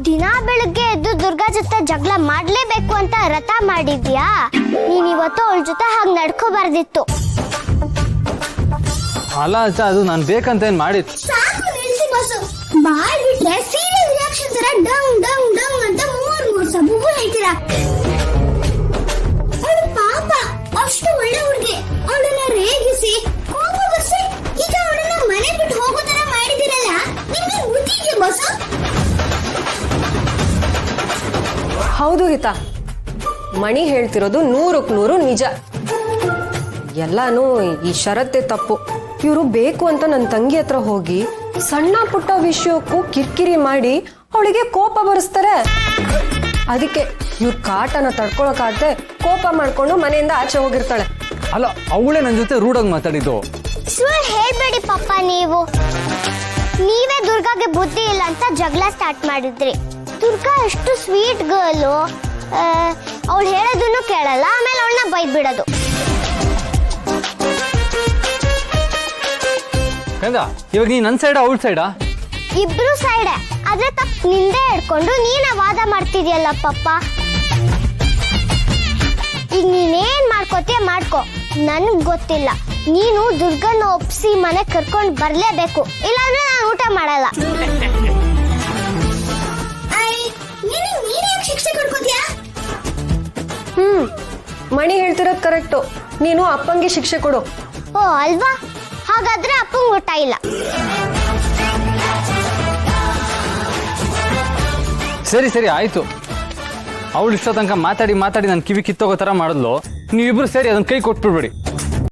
ದಿನಾ ಬೆಳಗ್ಗೆ ಎದ್ದು ದುರ್ಗಾ ಜೊತೆ ಜಗಳ ಮಾಡ್ಲೇಬೇಕು ಅಂತ ವ್ರತ ಮಾಡಿದ್ಯಾ? ನೀನ್ ಇವತ್ತು ಅವಳ ಜೊತೆ ಹಾಗೆ ನಡ್ಕೋಬಾರ್ದಿತ್ತು. ಅಲ್ಲ ಅಜ್ಜ, ಅದು ನಾನು ಬೇಕಂತ ಏನ್ ಮಾಡಿದ್. ಸಾಕು ನಿಲ್ಸಿ ಬಸ್ಸು. ಮಾಡ್ಬಿಟ್ರೆ ಸೀರಿಯಸ್ ರಿಯಾಕ್ಷನ್ ತರ ಡೌನ್ ಡೌನ್ ಡೌನ್ ಅಂತ ಮೂರ್ ಸಬೂಬು ಹೇಳ್ತೀರಾ. ಅವಳು ಪಾಪ ಅಷ್ಟು ಒಳ್ಳೆ ಹುಡುಗಿ, ಅವಳನ್ನ ರೇಗಿಸಿ ಕೋಪ ಬರ್ಸಿ ಈಗ ಅವಳನ್ನ ಮನೆ ಬಿಟ್ಟು ಹೋಗೋ ತರ ಮಾಡಿದಿರಲ್ಲ, ನಿಮ್ಗೆ ಬುದ್ಧಿಗೆ ಬಸ್ಸು? ಹೌದು ಗೀತಾ, ಮಣಿ ಹೇಳ್ತಿರೋದು 100ಕ್ಕೆ 100 ನಿಜ. ಎಲ್ಲಾನು ಈ ಷರತ್ತೆ ತಪ್ಪು. ಇವರು ಬೇಕು ಅಂತ ನನ್ನ ತಂಗಿ ಹತ್ರ ಹೋಗಿ ಸಣ್ಣ ಪುಟ್ಟ ವಿಷಯಕ್ಕೂ ಕಿರಿಕಿರಿ ಮಾಡಿ ಅವಳಿಗೆ ಕೋಪ ಬರಿಸ್ತಾರೆ. ಅದಕ್ಕೆ ಇವ್ರ ಕಾಟನ ತಡ್ಕೊಳಕಾಗದೆ ಕೋಪ ಮಾಡ್ಕೊಂಡು ಮನೆಯಿಂದ ಆಚೆ ಹೋಗಿರ್ತಾಳೆ. ಅಲ್ಲ, ಅವಳೇ ನನ್ನ ಜೊತೆ ರೂಢಾಗಿ ಮಾತಾಡಿದ್ದು. ಸುಳ್ಳು ಹೇಳ್ಬೇಡಿ ಪಪ್ಪ. ನೀವೇ ದುರ್ಗಾಗೆ ಬುದ್ಧಿ ಇಲ್ಲ ಅಂತ ಜಗಳ ಸ್ಟಾರ್ಟ್ ಮಾಡಿದ್ರಿ. ದುರ್ಗಾ ಎಷ್ಟು ಸ್ವೀಟ್ ಗರ್ಲು, ಅವಳು ಹೇಳೋದನ್ನು ಕೇಳಲ್ಲ, ಆಮೇಲೆ ಅವಳನ್ನ ಬೈದ್ಬಿಡೋದು. ಕಂದ, ಇವಾಗ ನೀ ನನ್ನ ಸೈಡಾ ಅವಳ ಸೈಡಾ? ಇಬ್ರು ಸೈಡೆ. ಆದ್ರೆ ತಪ್ಪು ನಿಂದೆ ಹಿಡ್ಕೊಂಡು ನೀನ ವಾದ ಮಾಡ್ತಿದ್ಯಲ್ಲ ಪಪ್ಪ. ಈಗ ನೀನೇನ್ ಮಾಡ್ಕೋತೀಯ ಮಾಡ್ಕೋ, ನನ್ಗ್ ಗೊತ್ತಿಲ್ಲ. ನೀನು ದುರ್ಗನ ಒಪ್ಸಿ ಮನೆ ಕರ್ಕೊಂಡು ಬರ್ಲೇಬೇಕು, ಇಲ್ಲಾಂದ್ರೆ ನಾನು ಊಟ ಮಾಡಲ್ಲ. ಶಿಕ್ಷೆ ಕೊಡ್ಕೋತೀಯಾ? ಮಣಿ ಹೇಳ್ತಿರೋದು ಕರೆಕ್ಟು. ನೀನು ಅಪ್ಪಂಗೆ ಶಿಕ್ಷೆ ಕೊಡು. ಓ ಅಲ್ವಾ? ಹಾಗಾದ್ರೆ ಅಪ್ಪಂಗ್ ಊಟ ಇಲ್ಲ. ಸರಿ ಸರಿ ಆಯ್ತು. ಅವಳು ಇಷ್ಟೋ ತನಕ ಮಾತಾಡಿ ಮಾತಾಡಿ ನನ್ನ ಕಿವಿ ಕಿತ್ತೋಗೋ ತರ ಮಾಡಿದ್ಲು. ನೀವಿಬ್ರು ಸೇರಿ ಅದನ್ನ ಕೈ ಕೊಟ್ಬಿಡ್ಬೇಡಿ.